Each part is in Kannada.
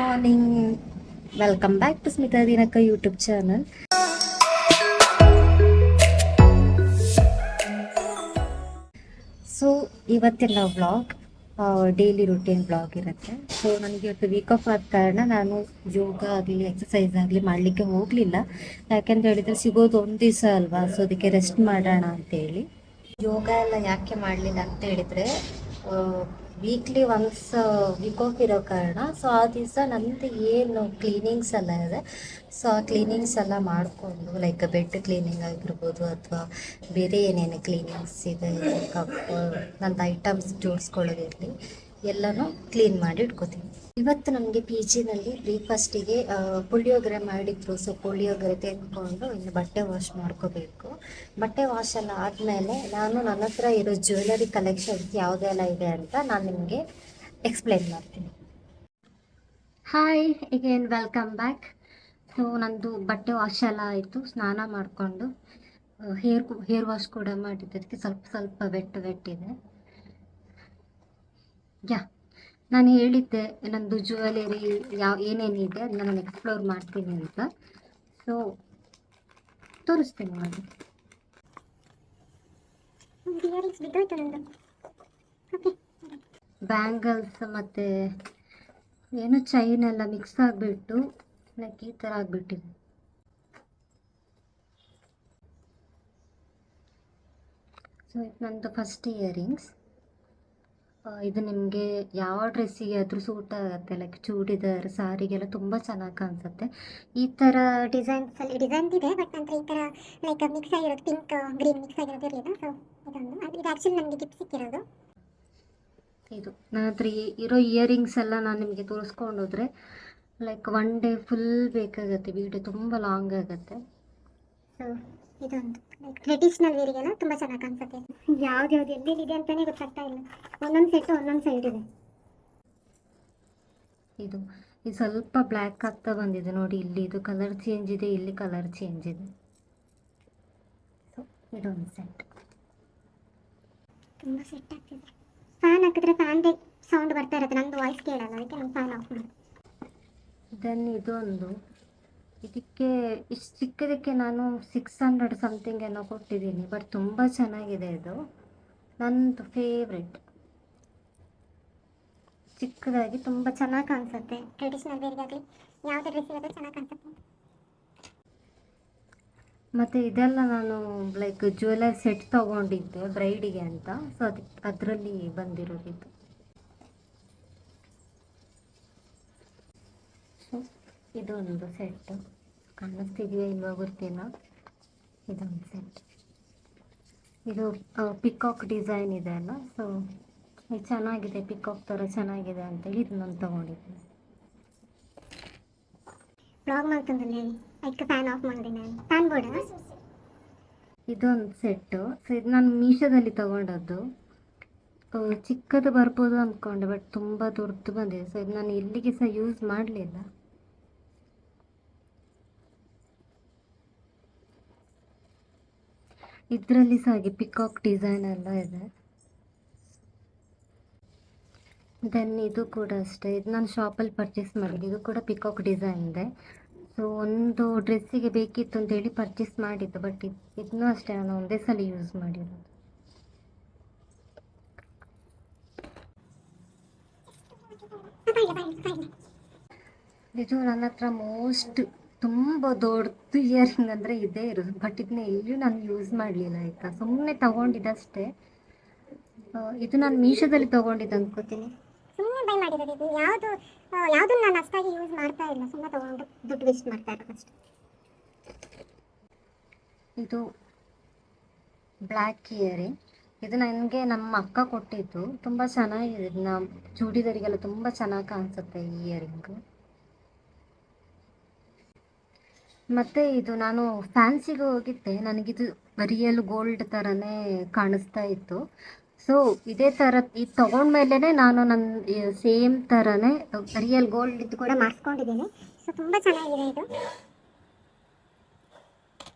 Morning. Welcome back to Smitha ದಿನಕ ಯೂಟ್ಯೂಬ್ ಚಾನಲ್. ಸೊ ಇವತ್ತಿನ ವ್ಲಾಗ್ ಡೈಲಿ ರುಟೀನ್ ವ್ಲಾಗ್ ಇರುತ್ತೆ. ಸೊ ನನಗೆ ಇವತ್ತು ವೀಕ್ ಆಫ್ ಆದ ಕಾರಣ ನಾನು ಯೋಗ ಆಗಲಿ ಎಕ್ಸಸೈಸ್ ಆಗಲಿ ಮಾಡಲಿಕ್ಕೆ ಹೋಗಲಿಲ್ಲ. ಯಾಕೆಂತ ಹೇಳಿದರೆ ಸಿಗೋದು ಒಂದು ದಿವಸ ಅಲ್ವಾ, ಸೊ ಅದಕ್ಕೆ ರೆಸ್ಟ್ ಮಾಡೋಣ ಅಂತೇಳಿ. ಯೋಗ ಎಲ್ಲ ಯಾಕೆ ಮಾಡಲಿಲ್ಲ ಅಂತ ಹೇಳಿದರೆ, ವೀಕ್ಲಿ ಒನ್ಸ್ ವೀಕ್ ಆಫ್ ಇರೋ ಕಾರಣ. ಸೊ ಆ ದಿವಸ ನಮ್ಮದು ಏನು ಕ್ಲೀನಿಂಗ್ಸ್ ಎಲ್ಲ ಇದೆ, ಸೊ ಆ ಕ್ಲೀನಿಂಗ್ಸ್ ಎಲ್ಲ ಮಾಡಿಕೊಂಡು, ಲೈಕ್ ಬೆಡ್ ಕ್ಲೀನಿಂಗ್ ಆಗಿರ್ಬೋದು ಅಥವಾ ಬೇರೆ ಏನೇನು ಕ್ಲೀನಿಂಗ್ಸ್ ಇದೆ, ನಂದು ಐಟಮ್ಸ್ ಜೋಡಿಸ್ಕೊಳ್ಳೋದಿರಲಿ, ಎಲ್ಲನೂ ಕ್ಲೀನ್ ಮಾಡಿ ಇಟ್ಕೋತೀನಿ. ಇವತ್ತು ನಮಗೆ ಪಿ ಜಿನಲ್ಲಿ ಬ್ರೇಕ್ಫಾಸ್ಟಿಗೆ ಪುಳಿಯೋಗರೆ ಮಾಡಿದ್ರು. ಸೊ ಪುಳಿಯೋಗರೆ ತೆಗೆದುಕೊಂಡು ಇನ್ನು ಬಟ್ಟೆ ವಾಶ್ ಮಾಡ್ಕೋಬೇಕು. ಬಟ್ಟೆ ವಾಶ್ ಎಲ್ಲ ಆದಮೇಲೆ ನಾನು ನನ್ನ ಹತ್ರ ಇರೋ ಜ್ಯುವೆಲರಿ ಕಲೆಕ್ಷನ್ಸ್ ಯಾವುದೆಲ್ಲ ಇದೆ ಅಂತ ನಾನು ನಿಮಗೆ ಎಕ್ಸ್ಪ್ಲೈನ್ ಮಾಡ್ತೀನಿ. Hi again, welcome back. So ನಂದು ಬಟ್ಟೆ ವಾಶ್ ಎಲ್ಲ ಆಯಿತು, ಸ್ನಾನ ಮಾಡಿಕೊಂಡು ಹೇರ್ ವಾಶ್ ಕೂಡ ಮಾಡಿದ್ದೆ. ಅದಕ್ಕೆ ಸ್ವಲ್ಪ ಸ್ವಲ್ಪ ವೆಟ್ ಇದೆ. ಯಾ, ನಾನು ಹೇಳಿದ್ದೆ ನಂದು ಜ್ಯುವೆಲರಿ ಏನೇನಿದೆ ಅದನ್ನ ನಾನು ಎಕ್ಸ್ಪ್ಲೋರ್ ಮಾಡ್ತೀನಿ ಅಂತ. ಸೊ ತೋರಿಸ್ತೀನಿ ನೋಡಿ. ಬ್ಯಾಂಗಲ್ಸ್ ಮತ್ತು ಏನು ಚೈನ್ ಎಲ್ಲ ಮಿಕ್ಸ್ ಆಗಿಬಿಟ್ಟು ಲೈಕ್ ಈ ಥರ ಆಗಿಬಿಟ್ಟಿದೆ. ಸೊ ಇದು ನಂದು ಫಸ್ಟ್ ಇಯರಿಂಗ್ಸ್. ಇದು ನಿಮಗೆ ಯಾವ ಡ್ರೆಸ್ಸಿಗೆ ಆದರೂ ಸೂಟ್ ಆಗುತ್ತೆ, ಲೈಕ್ ಚೂಡಿದಾರ್, ಸಾರಿಗೆಲ್ಲ ತುಂಬ ಚೆನ್ನಾಗಿ ಕಾಣಿಸುತ್ತೆ. ಈ ಥರ ಡಿಸೈನ್ ಇದೆ, ಬಟ್ ನಂತರ ಈ ಥರ ಲೈಕ್ ಮಿಕ್ಸ್ ಆಗಿರೋದು, ಪಿಂಕ್ ಗ್ರೀನ್ ಮಿಕ್ಸ್ ಆಗಿರೋದು ಇರಲಿಲ್ಲ. ಸೊ ಇದು ಆ್ಯಕ್ಚುಲಿ ನನಗೆ ಗಿಫ್ಟ್ ಸಿಕ್ಕಿರೋದು. ಇದು ನನ್ನ ಹತ್ರ ಇರೋ ಇಯರಿಂಗ್ಸ್ ಎಲ್ಲ ನಾನು ನಿಮಗೆ ತೋರಿಸ್ಕೊಂಡು ಹೋದರೆ ಲೈಕ್ ಒನ್ ಡೇ ಫುಲ್ ಬೇಕಾಗುತ್ತೆ, ವಿಡಿಯೋ ತುಂಬ ಲಾಂಗ್ ಆಗುತ್ತೆ. ಸೊ ಇದೊಂದು ಲೈಕ್ ಟ್ರೆಡಿಷ್ನಲ್ ವೇರಿಗೆಲ್ಲ ತುಂಬ ಚೆನ್ನಾಗಿ ಕಾಣಿಸುತ್ತೆ. ಯಾವ್ದು ಎಲ್ಲೆಲ್ಲಿದೆ ಅಂತಲೇ ಗೊತ್ತಾಗ್ತಾ ಇಲ್ಲ. ಒಂದೊಂದು ಸೆಟ್ಟು ಒಂದೊಂದು ಸೈಡ್ ಇದೆ. ಇದು ಸ್ವಲ್ಪ ಬ್ಲ್ಯಾಕ್ ಆಗ್ತಾ ಬಂದಿದೆ ನೋಡಿ, ಇಲ್ಲಿ ಇದು ಕಲರ್ ಚೇಂಜ್ ಇದೆ, ಇಲ್ಲಿ ಕಲರ್ ಚೇಂಜ್ ಇದೆ. ಸೊ ಇದೊಂದು ಸೆಟ್ ತುಂಬ ಸೆಟ್ ಆಗ್ತಿದೆ. ಫ್ಯಾನ್ ಹಾಕಿದ್ರೆ ಫ್ಯಾನ್ದೇ ಸೌಂಡ್ ಬರ್ತಾ ಇರುತ್ತೆ, ನಂದು ವಾಯ್ಸ್ ಕೇಳಲ್ಲ, ಅದಕ್ಕೆ ನಾನು ಫ್ಯಾನ್ ಆಫ್ ಮಾಡಿ. ದೆನ್ ಇದೊಂದು, ಇದಕ್ಕೆ ಇಷ್ಟು ಚಿಕ್ಕದಕ್ಕೆ ನಾನು 600 ಸಮಥಿಂಗ್ ಏನೋ ಕೊಟ್ಟಿದ್ದೀನಿ, ಬಟ್ ತುಂಬ ಚೆನ್ನಾಗಿದೆ. ಇದು ನನ್ನದು ಫೇವ್ರೆಟ್. ಚಿಕ್ಕದಾಗಿ ತುಂಬ ಚೆನ್ನಾಗಿ ಕಾಣಿಸುತ್ತೆ. ಟ್ರೆಡಿಷ್ನಲ್ ವೇರಿಗಾಗಲಿ ಯಾವುದೇ ಡ್ರೆಸ್ ಇರೋದು ಚೆನ್ನಾಗಿ ಕಾಣಿಸುತ್ತೆ. ಮತ್ತು ಇದೆಲ್ಲ ನಾನು ಲೈಕ್ ಜ್ಯುವೆಲರಿ ಸೆಟ್ ತೊಗೊಂಡಿದ್ದೆ ಬ್ರೈಡಿಗೆ ಅಂತ. ಸೊ ಅದರಲ್ಲಿ ಬಂದಿರೋದಿತ್ತು. ಸೊ ಇದೊಂದು ಸೆಟ್ ಕಾಣಿಸ್ತಿದೆಯಾ ಇಲ್ವಾ ಗೊತ್ತಿಲ್ಲ. ಇದೊಂದು ಸೆಟ್, ಇದು ಪಿಕಾಕ್ ಡಿಸೈನ್ ಇದೆ ಅಲ್ಲ, ಸೊ ಇದು ಚೆನ್ನಾಗಿದೆ, ಪಿಕಾಕ್ ಥರ ಚೆನ್ನಾಗಿದೆ ಅಂತೇಳಿ ಇದು ನಾನು ತೊಗೊಂಡಿದ್ದೆ. ಬ್ಲಾಗ್ ಮಾಡ್ಕೊಂಡ್ರೆ ಅದಕ್ಕೆ ಫ್ಯಾನ್ ಆಫ್ ಮಾಡಿದೆ ನಾನು. ಫ್ಯಾನ್ ಬೋರ್ಡ್ ಇದೊಂದು ಸೆಟ್ಟು. ಸೊ ಇದು ನಾನು ಮೀಶೋದಲ್ಲಿ ತೊಗೊಂಡದ್ದು. ಚಿಕ್ಕದು ಬರ್ಬೋದು ಅಂದ್ಕೊಂಡೆ, ಬಟ್ ತುಂಬ ದೊಡ್ಡದು ಬಂದಿದೆ. ಸೊ ಇದು ನಾನು ಇಲ್ಲಿಗೆ ಸಹ ಯೂಸ್ ಮಾಡಲಿಲ್ಲ. ಇದರಲ್ಲಿ ಸಹ ಹಾಗೆ ಪಿಕಾಕ್ ಡಿಸೈನ್ ಎಲ್ಲ ಇದೆ. ದೆನ್ ಇದು ಕೂಡ ಅಷ್ಟೇ, ಇದು ನಾನು ಶಾಪಲ್ಲಿ ಪರ್ಚೇಸ್ ಮಾಡಿದ್ದು. ಇದು ಕೂಡ ಪಿಕಾಕ್ ಡಿಸೈನ್ ಇದೆ. ಸೊ ಒಂದು ಡ್ರೆಸ್ಸಿಗೆ ಬೇಕಿತ್ತು ಅಂತೇಳಿ ಪರ್ಚೇಸ್ ಮಾಡಿದ್ದು, ಬಟ್ ಇದನ್ನೂ ಅಷ್ಟೇ ನಾನು ಒಂದೇ ಸಲ ಯೂಸ್ ಮಾಡಿರೋದು. ಇದು ನನ್ನ ಹತ್ರ ಮೋಸ್ಟ್ ತುಂಬ ದೊಡ್ಡದು ಇಯರಿಂಗ್ ಅಂದರೆ ಇದೇ ಇರೋದು, ಬಟ್ ಇದನ್ನ ಎಲ್ಲಿಯೂ ನಾನು ಯೂಸ್ ಮಾಡಲಿಲ್ಲ ಆಯಿತಾ, ಸುಮ್ಮನೆ ತೊಗೊಂಡಿದ್ದಷ್ಟೇ. ಇದು ನಾನು ಮೀಶೋದಲ್ಲಿ ತೊಗೊಂಡಿದ್ದು ಅನ್ಕೋತೀನಿ. ಸುಮ್ಮನೆ ಬೈ ಮಾಡಿರೋದು. ಇದು ಯಾವುದು ನಾನು ಅಷ್ಟಾಗಿ ಯೂಸ್ ಮಾಡ್ತಾ ಇಲ್ಲ, ಸುಮ್ಮನೆ ತೊಗೊಂಡು ದುಡ್ಡು ವೇಸ್ಟ್ ಮಾಡ್ತಾ ಇರೋದು ಅಷ್ಟೇ. ಇದು ಬ್ಲ್ಯಾಕ್ ಇಯರಿಂಗ್. ಇದು ನನಗೆ ನಮ್ಮ ಅಕ್ಕ ಕೊಟ್ಟಿದ್ದು, ತುಂಬ ಚೆನ್ನಾಗಿದೆ. ಇದನ್ನ ಚೂಡಿದಾರಿಗೆಲ್ಲ ತುಂಬ ಚೆನ್ನಾಗಿ ಕಾಣಿಸುತ್ತೆ ಈ ಇಯರಿಂಗು. ಮತ್ತು ಇದು ನಾನು ಫ್ಯಾನ್ಸಿಗೆ ಹೋಗಿದ್ದೆ, ನನಗಿದು ರಿಯಲ್ ಗೋಲ್ಡ್ ಥರನೇ ಕಾಣಿಸ್ತಾ ಇತ್ತು. ಸೊ ಇದೇ ಥರ ಇದು ತೊಗೊಂಡ್ಮೇಲೆ ನಾನು ನನ್ನ ಸೇಮ್ ಥರನೇ ರಿಯಲ್ ಗೋಲ್ಡ್ ಇದು ಕೂಡ ಮಾಡಿಸ್ಕೊಂಡಿದ್ದೀನಿ. ಸೊ ತುಂಬ ಚೆನ್ನಾಗಿದೆ ಇದು.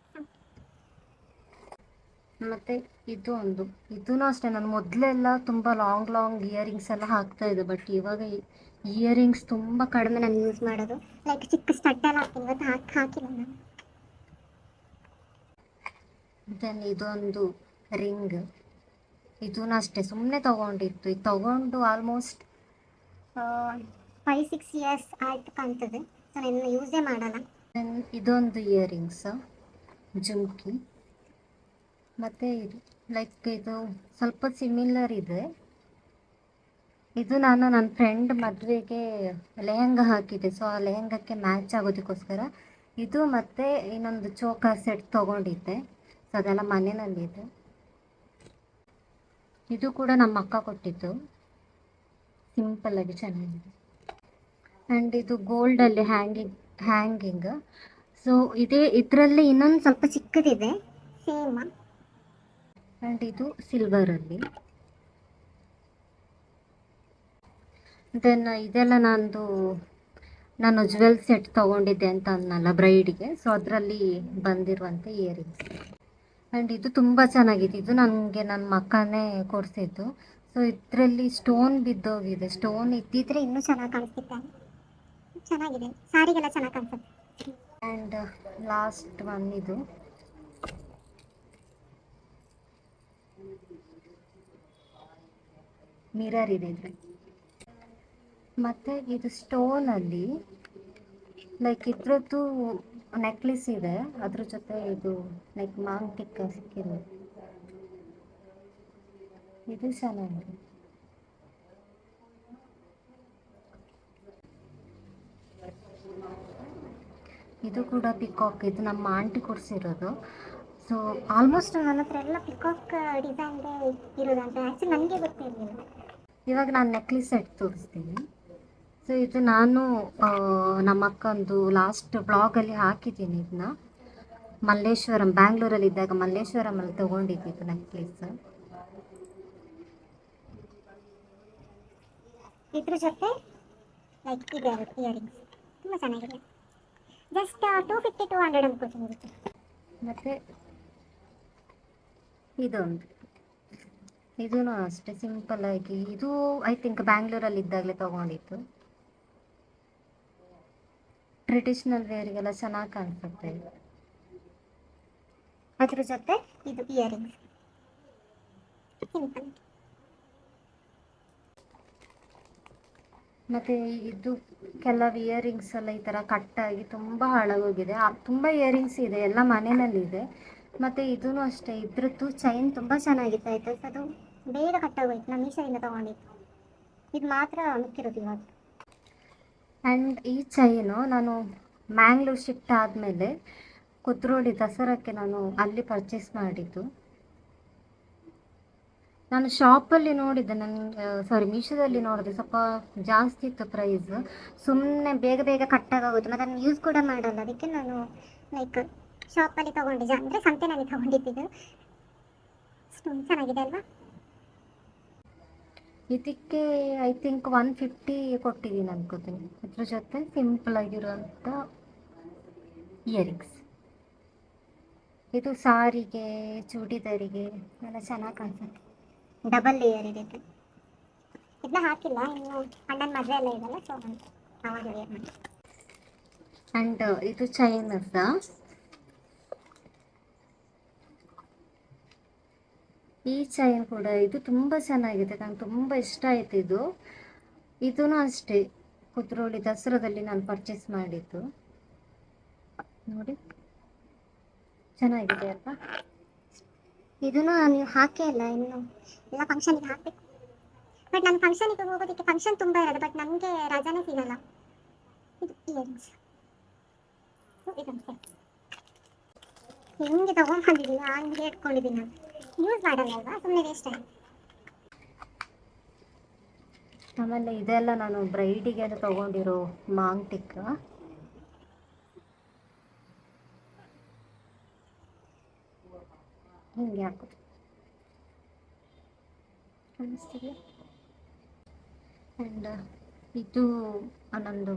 ಮತ್ತು ಇದೂ ಅಷ್ಟೇ. ನಾನು ಮೊದಲೆಲ್ಲ ತುಂಬ ಲಾಂಗ್ ಇಯರಿಂಗ್ಸ್ ಎಲ್ಲ ಹಾಕ್ತಾಯಿದ್ದೆ, ಬಟ್ ಇವಾಗ ಇಯರಿಂಗ್ಸ್ ತುಂಬ ಕಡಿಮೆ ನಾನು ಯೂಸ್ ಮಾಡೋದು. ಲೈಕ್ ಚಿಕ್ಕ ಸ್ಟಡ್ ಎಲ್ಲ ಹಾಕ್ತೀನಿ, ಇವತ್ತು ಹಾಕಿಲ್ಲ ನಾನು. ದೆನ್ ಇದೊಂದು ರಿಂಗ್, ಇದೂ ಅಷ್ಟೇ ಸುಮ್ಮನೆ ತೊಗೊಂಡಿತ್ತು. ಇದು ತೊಗೊಂಡು ಆಲ್ಮೋಸ್ಟ್ 5-6 ಇಯರ್ಸ್ ಆಯ್ತು ಕಾಣ್ತದೆ. ಸೊ ನಾನು ಯೂಸೇ ಮಾಡಲ್ಲ. ದೆನ್ ಇದೊಂದು ಇಯರಿಂಗ್ಸ್ ಜುಮ್ಕಿ, ಮತ್ತು ಇದು ಲೈಕ್ ಇದು ಸ್ವಲ್ಪ ಸಿಮಿಲರ್ ಇದೆ. ಇದು ನಾನು ನನ್ನ ಫ್ರೆಂಡ್ ಮದುವೆಗೆ ಲೆಹಂಗಾ ಹಾಕಿದ್ದೆ, ಸೊ ಆ ಲೆಹಂಗಕ್ಕೆ ಮ್ಯಾಚ್ ಆಗೋದಕ್ಕೋಸ್ಕರ ಇದು ಮತ್ತು ಇನ್ನೊಂದು ಚೋಕರ್ ಸೆಟ್ ತೊಗೊಂಡಿದ್ದೆ. ಸೊ ಅದೆಲ್ಲ ಮನೆಯಲ್ಲಿದೆ. ಇದು ಕೂಡ ನಮ್ಮ ಅಕ್ಕ ಕೊಟ್ಟಿದ್ದು, ಸಿಂಪಲ್ಲಾಗಿ ಚೆನ್ನಾಗಿದೆ. ಆ್ಯಂಡ್ ಇದು ಗೋಲ್ಡಲ್ಲಿ ಹ್ಯಾಂಗಿಂಗ್. ಸೊ ಇದರಲ್ಲಿ ಇನ್ನೊಂದು ಸ್ವಲ್ಪ ಚಿಕ್ಕದಿದೆ ಸೇಮ್. ಆ್ಯಂಡ್ ಇದು ಸಿಲ್ವರಲ್ಲಿ. ದೆನ್ ಇದೆಲ್ಲ ನಾನು ಜ್ಯುವೆಲ್ ಸೆಟ್ ತೊಗೊಂಡಿದ್ದೆ ಅಂತ ಅನ್ನಲ್ಲ ಬ್ರೈಡಿಗೆ, ಸೊ ಅದರಲ್ಲಿ ಬಂದಿರುವಂಥ ಇಯರಿಂಗ್ಸ್. ಆ್ಯಂಡ್ ಇದು ತುಂಬ ಚೆನ್ನಾಗಿದೆ. ಇದು ನನಗೆ ನನ್ನ ಮಕ್ಕನೇ ಕೊಡಿಸಿದ್ದು. ಸೊ ಇದರಲ್ಲಿ ಸ್ಟೋನ್ ಬಿದ್ದೋಗಿದೆ. ಸ್ಟೋನ್ ಇದ್ದಿದ್ರೆ ಇನ್ನೂ ಚೆನ್ನಾಗಿ ಕಾಣಿಸ್ತಿತ್ತು. ಚೆನ್ನಾಗಿದೆ, ಸಾರಿಗೆಲ್ಲ ಚೆನ್ನಾಗಿ ಕಾಣಿಸುತ್ತೆ. ಆ್ಯಂಡ್ ಲಾಸ್ಟ್ ಒನ್ ಇದು ಮಿರರ್ ಇದೆ ಇದ್ರಲ್ಲಿ. ಮತ್ತು ಇದು ಸ್ಟೋನಲ್ಲಿ ಲೈಕ್ ಇದ್ರದ್ದು ನೆಕ್ಲೆಸ್ ಇದೆ, ಅದ್ರ ಜೊತೆ ಇದು ಲೈಕ್ ಮಾಂಟಿಕ್ ಸಿಕ್ಕಿರೋದು. ಇದು ಚೆನ್ನಾಗಿದೆ. ಇದು ಕೂಡ ಪಿಕಾಕ್, ಇದು ನಮ್ಮ ಆಂಟಿ ಕೊಡಿಸಿರೋದು. ಸೊ ಆಲ್ಮೋಸ್ಟ್ ನನ್ನ ಹತ್ರ ಎಲ್ಲ ಪಿಕಾಕ್ ಡಿಸೈನ್ಗೆ ಇರೋದಂತ ಆ್ಯಕ್ಚುಲಿ ನನಗೆ ಗೊತ್ತಿರಲಿಲ್ಲ. ಇವಾಗ ನಾನು ನೆಕ್ಲೆಸ್ ಸೆಟ್ ತೋರಿಸ್ತೀನಿ. ಸೊ ಇದು ನಾನು ನಮ್ಮ ಅಕ್ಕಂದು ಲಾಸ್ಟ್ ಬ್ಲಾಗಲ್ಲಿ ಹಾಕಿದ್ದೀನಿ. ಇದನ್ನ ಮಲ್ಲೇಶ್ವರಂ, ಬ್ಯಾಂಗ್ಳೂರಲ್ಲಿ ಇದ್ದಾಗ ಮಲ್ಲೇಶ್ವರಮಲ್ಲಿ ತೊಗೊಂಡಿದ್ದು ನೆಕ್ಲೆಸ್. ಇದ್ರ ಜೊತೆ ಲೈಕ್ ಇದೆ ಇಯರಿಂಗ್ಸ್ ತುಂಬ ಚೆನ್ನಾಗಿದೆ. ಜಸ್ಟ್ 250-200 ಅನ್ಕೋತೀನಿ. ಮತ್ತು ಇದೂ ಅಷ್ಟೇ ಸಿಂಪಲ್ಲಾಗಿ. ಇದು ಐ ಥಿಂಕ್ ಬ್ಯಾಂಗ್ಳೂರಲ್ಲಿ ಇದ್ದಾಗಲೇ ತೊಗೊಂಡಿತ್ತು. ಟ್ರೆಡಿಷ್ನಲ್ ವೇರಿಗೆಲ್ಲ ಚೆನ್ನಾಗಿ ಕಾಣಿಸುತ್ತೆ. ಅದ್ರ ಜೊತೆ ಇದು ಇಯರಿಂಗ್ಸ್ ಸಿಂಪಲ್. ಮತ್ತು ಇದು ಕೆಲವು ಇಯರಿಂಗ್ಸ್ ಎಲ್ಲ ಈ ಥರ ಕಟ್ಟಾಗಿ ತುಂಬ ಹಾಳಾಗೋಗಿದೆ. ತುಂಬ ಇಯರಿಂಗ್ಸ್ ಇದೆ, ಎಲ್ಲ ಮನೆಯಲ್ಲಿದೆ. ಮತ್ತು ಇದೂ ಅಷ್ಟೇ, ಇದ್ರದ್ದು ಚೈನ್ ತುಂಬ ಚೆನ್ನಾಗಿತ್ತು ಆಯಿತು. ಅದು ಬೇಗ ಕಟ್ಟಾಗೋಯ್ತು, ನಾನು ಮೀಶೋದಿಂದ ತೊಗೊಂಡಿದ್ದು. ಇದು ಮಾತ್ರ ಮಿಕ್ಕಿರೋದು ಇವಾಗ. ಆ್ಯಂಡ್ ಈ ಚೈನು ನಾನು ಮ್ಯಾಂಗ್ಳೂರ್ ಶಿಫ್ಟ್ ಆದಮೇಲೆ ಕುದ್ರೋಳಿ ದಸರಾಕ್ಕೆ ನಾನು ಅಲ್ಲಿ ಪರ್ಚೇಸ್ ಮಾಡಿದ್ದು. ನಾನು ಶಾಪಲ್ಲಿ ನೋಡಿದ್ದೆ, ಮೀಶೋದಲ್ಲಿ ನೋಡಿದೆ, ಸ್ವಲ್ಪ ಜಾಸ್ತಿ ಇತ್ತು ಪ್ರೈಸ್. ಸುಮ್ಮನೆ ಬೇಗ ಬೇಗ ಕಟ್ಟಾಗೋಗುತ್ತೆ, ಮತ್ತು ಅದನ್ನು ಯೂಸ್ ಕೂಡ ಮಾಡಲ್ಲ. ಅದಕ್ಕೆ ನಾನು ಲೈಕ್ ಶಾಪಲ್ಲಿ ತೊಗೊಂಡಿದ್ದೆ, ಅಂದರೆ ಸಂತೆನಲ್ಲಿ ತೊಗೊಂಡಿದ್ದು. ಚೆನ್ನಾಗಿದೆ ಅಲ್ವಾ? ಇದಕ್ಕೆ ಐ ಥಿಂಕ್ 150 ಕೊಟ್ಟಿದ್ದೀನಿ ಅನ್ಕೋತೀನಿ. ಅದ್ರ ಜೊತೆ ಸಿಂಪಲ್ ಆಗಿರುವಂಥ ಇಯರಿಂಗ್ಸ್. ಇದು ಸಾರಿಗೆ, ಚೂಡಿದಾರಿಗೆ ಎಲ್ಲ ಚೆನ್ನಾಗಿ ಕಾಣಿಸುತ್ತೆ. ಡಬಲ್ ಲೇಯರ್ ಇದೆ. ಇದನ್ನ ಹಾಕಿಲ್ಲ, ಇನ್ನು ಅಣ್ಣನ ಮದುವೆ ಎಲ್ಲ ಇದೆಲ್ಲ, ಸೊ ಆವಾಗ ವೇರ್ ಮಾಡಿ. ಆ್ಯಂಡ್ ಇದು ಚೈನಸ. ಈ ಚೈನ್ ಕೂಡ ಇದು ತುಂಬ ಚೆನ್ನಾಗಿದೆ, ನಂಗೆ ತುಂಬ ಇಷ್ಟ ಆಯಿತು ಇದು. ಇದೂ ಅಷ್ಟೇ ಕುದ್ರೋಳಿ ದಸರಾದಲ್ಲಿ ನಾನು ಪರ್ಚೇಸ್ ಮಾಡಿದ್ದು. ನೋಡಿ ಚೆನ್ನಾಗಿದೆ ಅಲ್ವಾ? ಇದನ್ನು ನೀವು ಹಾಕೇ ಇಲ್ಲ, ಇನ್ನು ಎಲ್ಲ ಫಂಕ್ಷನಿಗೆ ಹಾಕಬೇಕು. ಬಟ್ ನನ್ನ ಫಂಕ್ಷನಿಗೆ ಹೋಗೋದಕ್ಕೆ ಫಂಕ್ಷನ್ ತುಂಬ ಇರೋದು, ಬಟ್ ನನಗೆ ರಜಾನೇ ಸಿಗಲ್ಲ. ಇದು ಇಯರಿಂಗ್ಸ್ ಹಿಂಗೆ ತೊಗೊಂಡ್ಬಂದಿದ್ದೀನಿ, ಹಂಗೆ ಇಟ್ಕೊಂಡಿದ್ದೀನಿ. ನಾನು ಯೂಸ್ ಮಾಡಲ್ಲ ಅಲ್ವಾ, ಸುಮ್ಮನೆ ವೇಸ್ಟ್ ಆಯಿತು. ಆಮೇಲೆ ಇದೆಲ್ಲ ನಾನು ಬ್ರೈಡಿಗೆ ಅಂತ ತೊಗೊಂಡಿರೋ ಮಾಂಗ್ಟಿಕ್. ಹಿಂಗೆ ಹಾಕೋದು ಕಾಣಿಸ್ತಿದೆಯಾ? ಆ್ಯಂಡ್ ಇದು ನನ್ನದು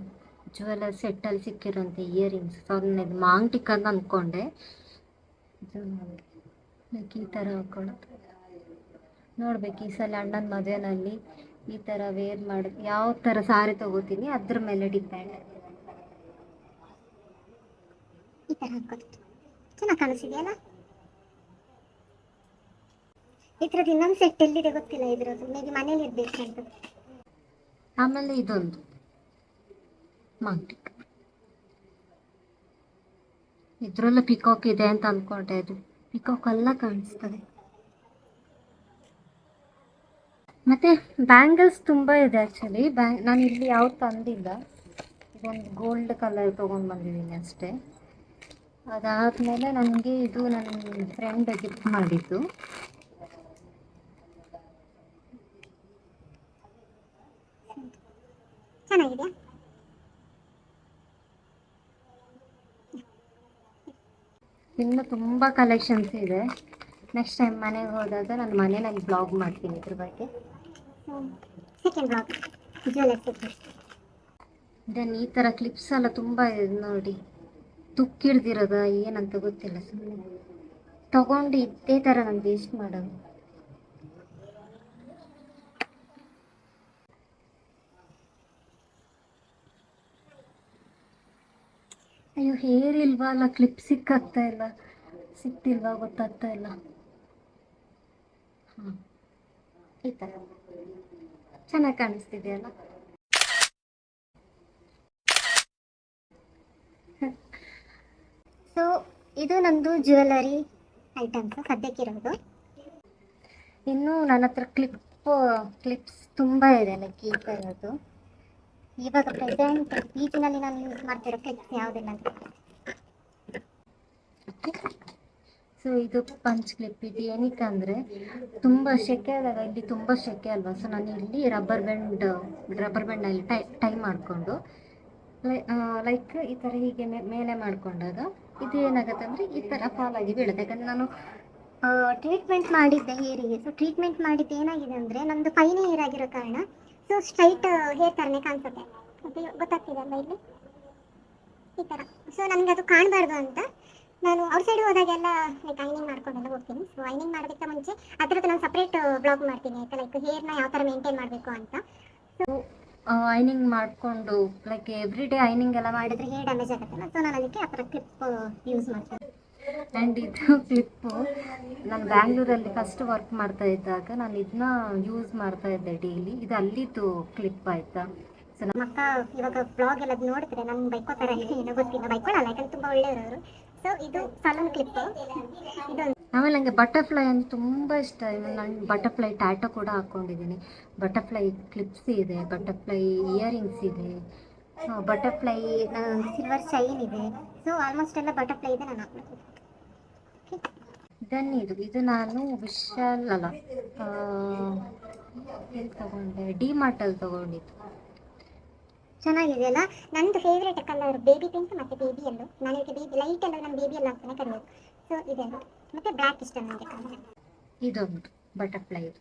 ಜ್ಯುವೆಲರ್ ಸೆಟ್ಟಲ್ಲಿ ಸಿಕ್ಕಿರೋಂಥ ಇಯರಿಂಗ್ಸ್. ಸೊ ಅದನ್ನ ಇದು ಮಾಂಗ್ಟಿಕ್ ಅಂತ ಅಂದ್ಕೊಂಡೆ. ಇದು ಲೈಕ್ ಈ ಥರ ಹಾಕೊಳ್ಳೋದು. ನೋಡ್ಬೇಕು ಈ ಸಲ ಅಣ್ಣನ ಮದುವೆನಲ್ಲಿ ಈ ಥರ ವೇರ್ ಮಾಡಿ ಯಾವ ಥರ ಸಾರಿ ತೊಗೋತೀನಿ ಅದ್ರ ಮೇಲೆ ಡಿಪೆಂಡ್. ಈ ಥರ ಹಾಕೋದು ಚೆನ್ನಾಗಿ ಕಾಣಿಸಿದೆಯಲ್ಲ. ಈ ಥರದ್ದು ಇನ್ನೊಂದು ಸೆಟ್ ಎಲ್ಲಿದೆ ಗೊತ್ತಿಲ್ಲ, ಇದ್ರದ್ದು ಮೇ ಬಿ ಮನೇಲಿ ಇರಬೇಕಂತ. ಆಮೇಲೆ ಇದೊಂದು ಮಾಂಟಿಕ್, ಇದ್ರಲ್ಲೂ ಪಿಕಾಕ್ ಇದೆ ಅಂತ ಅಂದ್ಕೊಂಡೆ, ಅದು ಪಿಕಾಕ್ ಎಲ್ಲ ಕಾಣಿಸ್ತದೆ. ಮತ್ತು ಬ್ಯಾಂಗಲ್ಸ್ ತುಂಬ ಇದೆ ಆ್ಯಕ್ಚುಲಿ. ನಾನು ಇಲ್ಲಿ ಯಾವ್ದು ತಂದಿಲ್ಲ, ಇದೊಂದು ಗೋಲ್ಡ್ ಕಲರ್ ತೊಗೊಂಡು ಬಂದಿದ್ದೀನಿ ಅಷ್ಟೇ. ಅದಾದಮೇಲೆ ನನಗೆ ಇದು ನನ್ನ ಫ್ರೆಂಡ್ ಗಿಫ್ಟ್ ಮಾಡಿದ್ದು. ಚೆನ್ನಾಗಿದೆ. ಇನ್ನು ತುಂಬ ಕಲೆಕ್ಷನ್ಸ್ ಇದೆ. ನೆಕ್ಸ್ಟ್ ಟೈಮ್ ಮನೆಗೆ ಹೋದಾಗ ನಾನು ಮನೇಲಿ ಬ್ಲಾಗ್ ಮಾಡ್ತೀನಿ ಇದ್ರ ಬಗ್ಗೆ. Second blog jewellery. ದೆನ್ ಈ ಥರ ಕ್ಲಿಪ್ಸ್ ಎಲ್ಲ ತುಂಬ ಇದೆ ನೋಡಿ, ತುಕ್ಕಿಡ್ದಿರೋದ ಏನಂತ ಗೊತ್ತಿಲ್ಲ, ಸುಮ್ಮನೆ ತಗೊಂಡು ಇದೇ ಥರ ನಾನು ವೇಸ್ಟ್ ಮಾಡೋದು. ಅಯ್ಯೋ, ಹೇರ್ ಇಲ್ವಾ ಅಲ್ಲ, ಕ್ಲಿಪ್ ಸಿಕ್ಕಾಗ್ತಾ ಇಲ್ಲ, ಸಿಕ್ತಿಲ್ವಾ ಗೊತ್ತಾಗ್ತಾ ಇಲ್ಲ. ಹಾಂ, ಈ ಥರ ಚೆನ್ನಾಗಿ ಕಾಣಿಸ್ತಿದೆಯಲ್ಲ. ಸೊ ಇದು ನಮ್ಮದು ಜ್ಯುವೆಲರಿ ಐಟಮ್ಸ್ ಸದ್ಯಕ್ಕಿರೋದು. ಇನ್ನು ನನ್ನ ಹತ್ರ ಕ್ಲಿಪ್ಸ್ ತುಂಬ ಇದೆ, ಲೈಕ್ ಈ ಥರದ್ದು. ಇವಾಗ ಪ್ರೆಸೆಂಟ್ ಈಗಿನಲ್ಲಿ ನಾನು ಯೂಸ್ ಮಾಡ್ತಿರೋ ಕ್ಲಿಪ್ಸ್ ಯಾವುದಿಲ್ಲ ಅಂತ. ಸೊ ಇದು ಪಂಚ್ ಕ್ಲಿಪ್. ಇದು ಏನಕ್ಕೆ ಅಂದರೆ ತುಂಬ ಸೆಕೆ ಆದಾಗ, ಇಲ್ಲಿ ತುಂಬ ಸೆಕೆ ಅಲ್ವಾ, ಸೊ ನಾನು ಇಲ್ಲಿ ರಬ್ಬರ್ ಬ್ಯಾಂಡಲ್ಲಿ ಟೈ ಮಾಡಿಕೊಂಡು ಲೈಕ್ ಈ ಥರ ಹೀಗೆ ಮೇಲೆ ಮಾಡಿಕೊಂಡಾಗ ಇದು ಏನಾಗುತ್ತೆ ಅಂದರೆ ಈ ಥರ ಫಾಲಾಗಿ ಬೀಳುತ್ತೆ. ಯಾಕಂದರೆ ನಾನು ಟ್ರೀಟ್ಮೆಂಟ್ ಮಾಡಿದ್ದೆ ಹೇರಿಗೆ. ಸೊ ಟ್ರೀಟ್ಮೆಂಟ್ ಮಾಡಿದ್ದು ಏನಾಗಿದೆ ಅಂದರೆ ನಮ್ಮದು ಫೈನಿ ಹೇರ್ ಆಗಿರೋ ಕಾರಣ ಸೊ ಸ್ಟ್ರೈಟ್ ಹೇರ್ ಥರನೇ ಕಾಣಿಸುತ್ತೆ. ಓಕೆ, ಗೊತ್ತಾಗ್ತಿದೆ ಅಲ್ಲ ಇಲ್ಲಿ ಈ ಥರ. ಸೊ ನನಗೆ ಅದು ಕಾಣಬಾರ್ದು ಅಂತ ನಾನು ಔಟ್ಸೈಡ್ ಹೋದಾಗೆಲ್ಲ ಲೈಕ್ ಐನಿಂಗ್ ಮಾಡ್ಕೊಂಡೆಲ್ಲ ಹೋಗ್ತೀನಿ. ಸೊ ಐನಿಂಗ್ ಮಾಡೋದಕ್ಕೆ ಮುಂಚೆ ಅದರದ್ದು ನಾನು ಸಪ್ರೇಟ್ ಬ್ಲಾಗ್ ಮಾಡ್ತೀನಿ ಆಯಿತಾ, ಲೈಕ್ ಹೇರ್ನ ಯಾವ ಥರ ಮೇಂಟೈನ್ ಮಾಡಬೇಕು ಅಂತ. ಸೊ ಐನಿಂಗ್ ಮಾಡಿಕೊಂಡು ಲೈಕ್ ಎವ್ರಿ ಡೇ ಐನಿಂಗ್ ಎಲ್ಲ ಮಾಡಿದರೆ ಹೇರ್ ಡ್ಯಾಮೇಜ್ ಆಗುತ್ತಲ್ಲ, ಸೊ ನಾನು ಅದಕ್ಕೆ ಆ ಥರ ಕ್ಲಿಪ್ ಯೂಸ್ ಮಾಡ್ತೀನಿ. ಆ್ಯಂಡ್ ಇದು ಕ್ಲಿಪ್ಪು ನಾನು ಬ್ಯಾಂಗ್ಳೂರಲ್ಲಿ ಫಸ್ಟ್ ವರ್ಕ್ ಮಾಡ್ತಾ ಇದ್ದಾಗ ನಾನು ಇದನ್ನ ಯೂಸ್ ಮಾಡ್ತಾ ಇದ್ದೆ ಡೈಲಿ. ಇದು ಅಲ್ಲಿದ್ದು ಕ್ಲಿಪ್ ಆಯಿತಾ. ಸೊ ನಮ್ಮ ಅಕ್ಕ ಇವಾಗ ಬ್ಲಾಗ್ ಎಲ್ಲ ನೋಡಿದ್ರೆ ನನ್ನ ಬೈಕೋತಾರೆ ಏನೋ ಗೊತ್ತಿಲ್ಲ, ಬೈಕೊಳ್ಳಲ್ಲ ಯಾಕಂದ್ರೆ ತುಂಬ ಒಳ್ಳೆಯವರು. ಸೊ ಇದು ಸಲೂನ್ ಕ್ಲಿಪ್. ಇದೊಂದು ಆಮೇಲೆ ನನಗೆ ಬಟರ್ಫ್ಲೈ ಅಂದರೆ ತುಂಬ ಇಷ್ಟ. ನಾನು ಬಟರ್ಫ್ಲೈ ಟ್ಯಾಟೋ ಕೂಡ ಹಾಕ್ಕೊಂಡಿದ್ದೀನಿ. ಬಟರ್ಫ್ಲೈ ಕ್ಲಿಪ್ಸ್ ಇದೆ, ಬಟರ್ಫ್ಲೈ ಇಯರಿಂಗ್ಸ್ ಇದೆ, ಬಟರ್ಫ್ಲೈ ಸಿಲ್ವರ್ ಚೈನ್ ಇದೆ. ಸೊ ಆಲ್ಮೋಸ್ಟ್ ಎಲ್ಲ ಬಟರ್ಫ್ಲೈ ಇದೆ ನಾನು ಹಾಕ್ಬೇಕು. ದೆನ್ ಇದು ನಾನು ವಿಶಾಲ್ ಅಲ್ಲ, ಎಲ್ಲಿ ತೊಗೊಂಡೆ, ಡಿ ಮಾರ್ಟಲ್ಲಿ ತೊಗೊಂಡಿದ್ದು. ಚೆನ್ನಾಗಿದೆಯಲ್ಲ. ನಂದು ಫೇವ್ರೇಟ್ ಕಲರ್ ಬೇಬಿ ಪಿಂಕ್ ಮತ್ತು ಬೇಬಿ ಎಲ್ಲೋ. ನಾನು ಇದಕ್ಕೆ ಬೇಬಿ ಲೈಟ್ ಎಲ್ಲ ನಾನು ಬೇಬಿ ಎಲ್ಲ ಆಗ್ತಾನೆ ಕರೆಯೋದು. ಸೊ ಇದೆ ಮತ್ತು ಬ್ಲ್ಯಾಕ್ ಇಷ್ಟ ನನಗೆ ಕಲರ್. ಇದೊಂದು ಬಟರ್ಫ್ಲೈ ಇದು.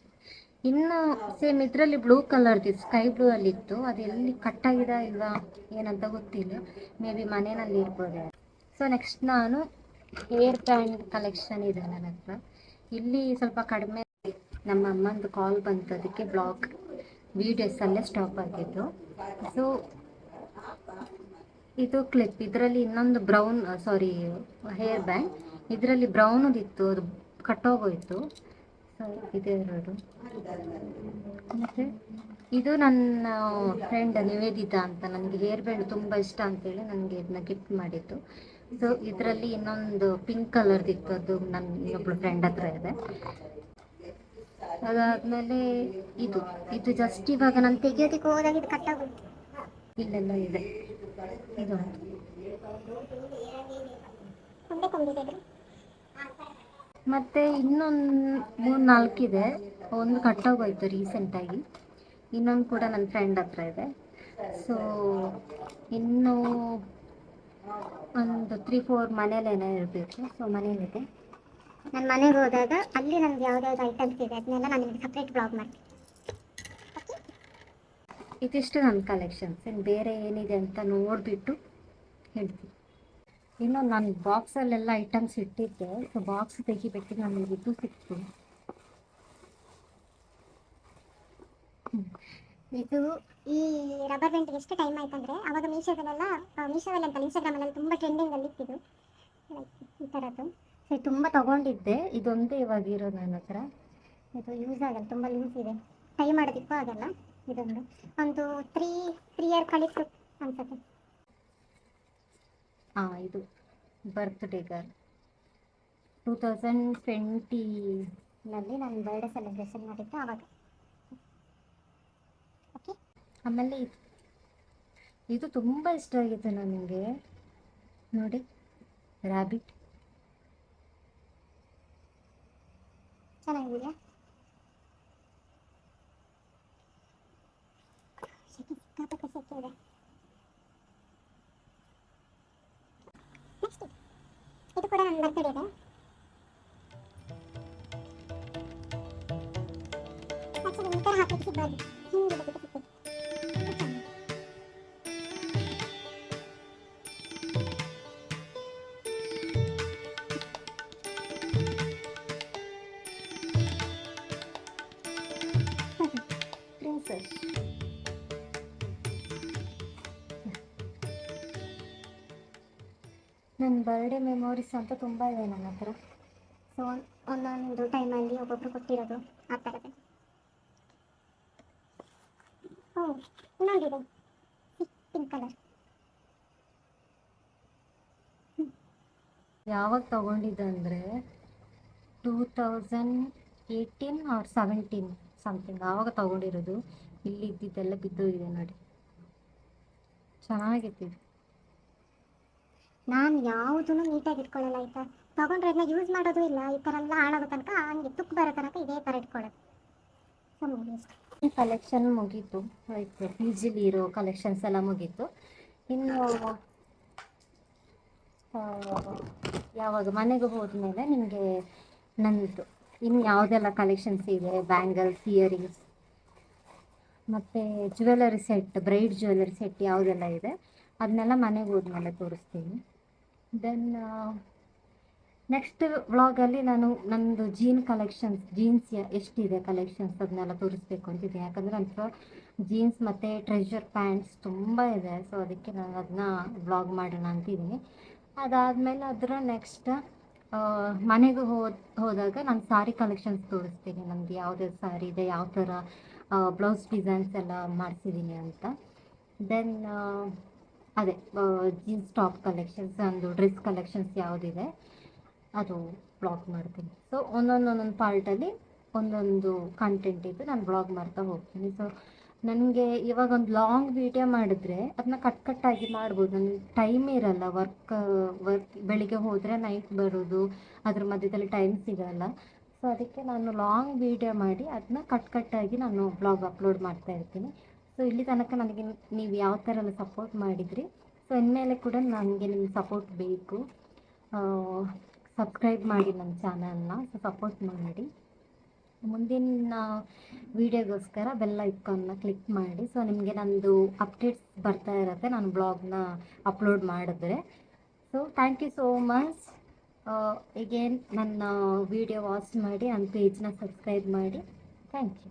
ಇನ್ನು ಸೇಮ್ ಇದರಲ್ಲಿ ಬ್ಲೂ ಕಲರ್ದು ಸ್ಕೈ ಬ್ಲೂ ಅಲ್ಲಿತ್ತು, ಅದು ಎಲ್ಲಿ ಕಟ್ಟಾಗಿದೆ ಇಲ್ವಾ ಏನಂತ ಗೊತ್ತಿಲ್ಲ, ಮೇ ಬಿ ಮನೆಯಲ್ಲಿ ಇರ್ಬೋದು. ಸೊ ನೆಕ್ಸ್ಟ್ ನಾನು ಹೇರ್ ಬ್ಯಾಂಡ್ ಕಲೆಕ್ಷನ್ ಇದೆ ನನ್ನ ಹತ್ರ. ಇಲ್ಲಿ ಸ್ವಲ್ಪ ಕಡಿಮೆ, ನಮ್ಮ ಅಮ್ಮಂದು ಕಾಲ್ ಬಂತು, ಅದಕ್ಕೆ ವೀಡಿಯೋಸಲ್ಲೇ ಸ್ಟಾಪ್ ಆಗಿದ್ದು. ಸೊ ಇದು ಕ್ಲಿಪ್, ಇದರಲ್ಲಿ ಇನ್ನೊಂದು ಹೇರ್ ಬ್ಯಾಂಡ್, ಇದರಲ್ಲಿ ಬ್ರೌನದಿತ್ತು, ಅದು ಕಟ್ಟೋಗೋಯ್ತು. ಸೊ ಇದೇ ಎರಡು. ಮತ್ತು ಇದು ನನ್ನ ಫ್ರೆಂಡ್ ನಿವೇದಿತಾ ಅಂತ, ನನಗೆ ಹೇರ್ ಬ್ಯಾಂಡ್ ತುಂಬ ಇಷ್ಟ ಅಂತೇಳಿ ನನಗೆ ಇದನ್ನ ಗಿಫ್ಟ್ ಮಾಡಿತ್ತು. ಸೊ ಇದರಲ್ಲಿ ಇನ್ನೊಂದು ಪಿಂಕ್ ಕಲರ್ದಿತ್ತು, ಅದು ನನ್ನ ಇನ್ನೊಬ್ಳು ಫ್ರೆಂಡ್ ಹತ್ರ ಇದೆ. ಅದಾದಮೇಲೆ ಇದು ಜಸ್ಟ್ ಇವಾಗ ನಾನು ತೆಗಿಯೋದಕ್ಕೆ ಹೋದಾಗ ಇದು ಕಟ್ಟಾಗೋಯ್ತು. ಇಲ್ಲೆಲ್ಲ ಇದೆ. ಇದೊಂದು ಮತ್ತು ಇನ್ನೊಂದು 3-4 ಇದೆ. ಒಂದು ಕಟ್ಟೋಗೋಯ್ತು ರೀಸೆಂಟಾಗಿ, ಇನ್ನೊಂದು ಕೂಡ ನನ್ನ ಫ್ರೆಂಡ್ ಹತ್ರ ಇದೆ. ಸೊ ಇನ್ನೂ ಒಂದು 3-4 ಮನೇಲೇನೇ ಇರಬೇಕು. ಸೊ ಮನೇಲಿದೆ. ನಾನು ಮನೆಗೆ ಹೋದಾಗ ಅಲ್ಲಿ ನನಗೆ ಯಾವುದ್ಯಾವ್ದು ಐಟಮ್ಸ್ ಇದೆ ಅದನ್ನೆಲ್ಲ ನಾನು ನಿಮಗೆ ಸಪ್ರೇಟ್ ಬ್ಲಾಗ್ ಮಾಡ್ತೀನಿ. ಇದಿಷ್ಟು ನನ್ನ ಕಲೆಕ್ಷನ್ಸ್. ಇನ್ನು ಬೇರೆ ಏನಿದೆ ಅಂತ ನೋಡಿಬಿಟ್ಟು ಹೇಳ್ತೀನಿ. ಇನ್ನು ನಾನು ಬಾಕ್ಸಲ್ಲೆಲ್ಲ ಐಟಮ್ಸ್ ಇಟ್ಟಿದ್ದೆ. ಸೊ ಬಾಕ್ಸ್ ತೆಗಿಬೇಕಿದ್ರೆ ನನಗೆ ಇದು ಸಿಕ್ತು. ಇದು ಈ ರಬ್ಬರ್ ಬ್ಯಾಂಡ್ಗೆ ಎಷ್ಟು ಟೈಮ್ ಆಯ್ತಂದ್ರೆ ಅವಾಗ ಮೀಶೋದಲ್ಲಿ ಅಂತ ಇನ್ಸ್ಟಾಗ್ರಾಮಲ್ಲಿ ತುಂಬ ಟ್ರೆಂಡಿಂಗಲ್ಲಿ ಇತ್ತಿದ್ದು ಈ ಥರದ್ದು. ಸೊ ತುಂಬ ತಗೊಂಡಿದ್ದೆ, ಇದೊಂದೇ ಇವಾಗ ಇರೋದು ನನ್ನ ಹತ್ರ. ಇದು ಯೂಸ್ ಆಗಲ್ಲ, ತುಂಬ ಲೂಸ್ ಇದೆ, ಟೈ ಮಾಡೋದಿಕ್ಕೂ ಆಗಲ್ಲ. ಇದೊಂದು ಒಂದು ತ್ರೀ ಇಯರ್ ಕಳಿತು ಅನ್ಸುತ್ತೆ. ಹಾಂ, ಇದು ಬರ್ತ್ಡೇ ಗರ್ಲ್ 2020 ನಲ್ಲಿ ನಾನು ಬರ್ಡೇ ಸೆಲೆಬ್ರೇಷನ್ ಮಾಡಿದ್ದೆ ಆವಾಗ. ಓಕೆ, ಆಮೇಲೆ ಇದು ತುಂಬ ಇಷ್ಟ ಆಗಿತ್ತು ನನಗೆ. ನೋಡಿ, ರ್ಯಾಬಿಟ್ ಚೆನ್ನಾಗಿದೆಯಾ? ಸಿಕ್ಕಾಪಟ್ಟೆ ಸೆಕೆ ಇದೆ. ನೆಕ್ಸ್ಟ್ ಇದು ಕೂಡ ನನ್ನ ಬರ್ತಡೇ ಇದೆ. ಆಕ್ಚುಲಿ ಈ ಥರ ಹಾಕಿ ಸಿಗ್ಬಾರ್ದು, ಹಿಂಗೆ ಬಿಟ್ಟು ಸಿಗ್ತದೆ. ಪ್ರಿನ್ಸಸ್. ನನ್ನ ಬರ್ಡೇ ಮೆಮೊರೀಸ್ ಅಂತ ತುಂಬ ಇದೆ ನನ್ನ ಹತ್ರ. ಸೊ ಒಂದೊಂದು ಟೈಮಲ್ಲಿ ಒಬ್ಬೊಬ್ರು ಕೊಟ್ಟಿರೋದು ಆ ಥರದ್ದು. ಓ, ಇನ್ನೊಂದಿದೆ ಪಿಂಕ್ ಕಲರ್. ಯಾವಾಗ ತಗೊಂಡಿದ್ದಂದರೆ 2018 ಆರ್ 17 ಸಮಥಿಂಗ್ ಆವಾಗ ತಗೊಂಡಿರೋದು. ಇಲ್ಲಿ ಇದ್ದಿದ್ದೆಲ್ಲ ಬಿದ್ದೋಗಿದೆ ನೋಡಿ, ಚೆನ್ನಾಗಿತ್ತು. ನಾನು ಯಾವುದನ್ನು ನೀಟಾಗಿ ಇಟ್ಕೊಳ್ಳಲ್ಲ ಆಯಿತಾ. ತಗೊಂಡ್ರೆ ಅದನ್ನ ಯೂಸ್ ಮಾಡೋದು ಇಲ್ಲ, ಈ ಥರ ಎಲ್ಲ ಹಾಳಾಗೋ ತನಕ ಹಂಗೆ ತುಕ್ಕು ಬರೋ ತನಕ ಇದೇ ಥರ ಇಟ್ಕೊಳ್ಳೋದು. ಸುಮ್ಮನೆ ಈ ಕಲೆಕ್ಷನ್ ಮುಗೀತು, ಲೈಕ್ ಈಸಿಲಿ ಇರೋ ಕಲೆಕ್ಷನ್ಸ್ ಎಲ್ಲ ಮುಗೀತು. ಇನ್ನು ಯಾವಾಗ ಮನೆಗೆ ಹೋದ್ಮೇಲೆ ನಿಮಗೆ ನಂದು ಇನ್ನು ಯಾವುದೆಲ್ಲ ಕಲೆಕ್ಷನ್ಸ್ ಇದೆ, ಬ್ಯಾಂಗಲ್ಸ್, ಇಯರಿಂಗ್ಸ್ ಮತ್ತು jewellery set, bride jewellery set ಯಾವುದೆಲ್ಲ ಇದೆ ಅದನ್ನೆಲ್ಲ ಮನೆಗೆ ಹೋದ್ಮೇಲೆ ತೋರಿಸ್ತೀನಿ. ದೆನ್ ನೆಕ್ಸ್ಟ್ ವ್ಲಾಗಲ್ಲಿ ನಾನು ನಂದು ಜೀನ್ಸ್ ಎಷ್ಟಿದೆ ಕಲೆಕ್ಷನ್ಸ್ ಅದನ್ನೆಲ್ಲ ತೋರಿಸ್ಬೇಕು ಅಂತಿದ್ದೀನಿ. ಯಾಕಂದರೆ ನನ್ನ ಹತ್ರ ಜೀನ್ಸ್ ಮತ್ತು ಟ್ರೆಜರ್ ಪ್ಯಾಂಟ್ಸ್ ತುಂಬ ಇದೆ. ಸೊ ಅದಕ್ಕೆ ನಾನು ಅದನ್ನ ವ್ಲಾಗ್ ಮಾಡೋಣ ಅಂತಿದ್ದೀನಿ. ಅದಾದಮೇಲೆ ಅದರ ನೆಕ್ಸ್ಟ್ ಮನೆಗೆ ಹೋದಾಗ ನಾನು ಸಾರಿ ಕಲೆಕ್ಷನ್ಸ್ ತೋರಿಸ್ತೀನಿ, ನಮ್ಮದು ಯಾವುದ್ಯಾವ್ದು ಸಾರಿ ಇದೆ, ಯಾವ ಥರ ಬ್ಲೌಸ್ ಡಿಸೈನ್ಸ್ ಎಲ್ಲ ಮಾಡಿಸಿದ್ದೀನಿ ಅಂತ. ದೆನ್ ಅದೇ ಜೀನ್ಸ್ ಟಾಪ್ ಕಲೆಕ್ಷನ್ಸ್, ಒಂದು ಡ್ರೆಸ್ ಕಲೆಕ್ಷನ್ಸ್ ಯಾವುದಿದೆ ಅದು ಬ್ಲಾಗ್ ಮಾಡ್ತೀನಿ. ಸೊ ಒಂದೊಂದು ಪಾರ್ಟಲ್ಲಿ ಒಂದೊಂದು ಕಂಟೆಂಟ್ ಇದ್ದು ನಾನು ಬ್ಲಾಗ್ ಮಾಡ್ತಾ ಹೋಗ್ತೀನಿ. ಸೊ ನನಗೆ ಇವಾಗ ಒಂದು ಲಾಂಗ್ ವೀಡಿಯೋ ಮಾಡಿದ್ರೆ ಅದನ್ನ ಕಟ್ಟಾಗಿ ಮಾಡ್ಬೋದು. ನನಗೆ ಟೈಮ್ ಇರಲ್ಲ, ವರ್ಕ್ ಬೆಳಿಗ್ಗೆ ಹೋದರೆ ನೈಟ್ ಬರೋದು, ಅದ್ರ ಮಧ್ಯದಲ್ಲಿ ಟೈಮ್ ಸಿಗಲ್ಲ. ಸೊ ಅದಕ್ಕೆ ನಾನು ಲಾಂಗ್ ವೀಡಿಯೋ ಮಾಡಿ ಅದನ್ನ ಕಟ್ಟಾಗಿ ನಾನು ಬ್ಲಾಗ್ ಅಪ್ಲೋಡ್ ಮಾಡ್ತಾ ಇರ್ತೀನಿ. ಸೊ ಇಲ್ಲಿ ತನಕ ನನಗೆ ನೀವು ಯಾವ ಥರ ಎಲ್ಲ ಸಪೋರ್ಟ್ ಮಾಡಿದ್ರಿ, ಸೊ ಇನ್ಮೇಲೆ ಕೂಡ ನನಗೆ ನಿಮ್ಮ ಸಪೋರ್ಟ್ ಬೇಕು. ಸಬ್ಸ್ಕ್ರೈಬ್ ಮಾಡಿ ನನ್ನ ಚಾನಲ್ನ, ಸೊ ಸಪೋರ್ಟ್ ಮಾಡಿ. ಮುಂದಿನ ವೀಡಿಯೋಗೋಸ್ಕರ ಬೆಲ್ ಐಕಾನ್ನ ಕ್ಲಿಕ್ ಮಾಡಿ. ಸೊ ನಿಮಗೆ ನಂದು ಅಪ್ಡೇಟ್ಸ್ ಬರ್ತಾ ಇರುತ್ತೆ ನಾನು ಬ್ಲಾಗ್ನ ಅಪ್ಲೋಡ್ ಮಾಡಿದ್ರೆ. So thank you so much. Again ನನ್ನ ವೀಡಿಯೋ ವಾಚ್ ಮಾಡಿ, ನನ್ನ ಪೇಜ್ನ ಸಬ್ಸ್ಕ್ರೈಬ್ ಮಾಡಿ. Thank you.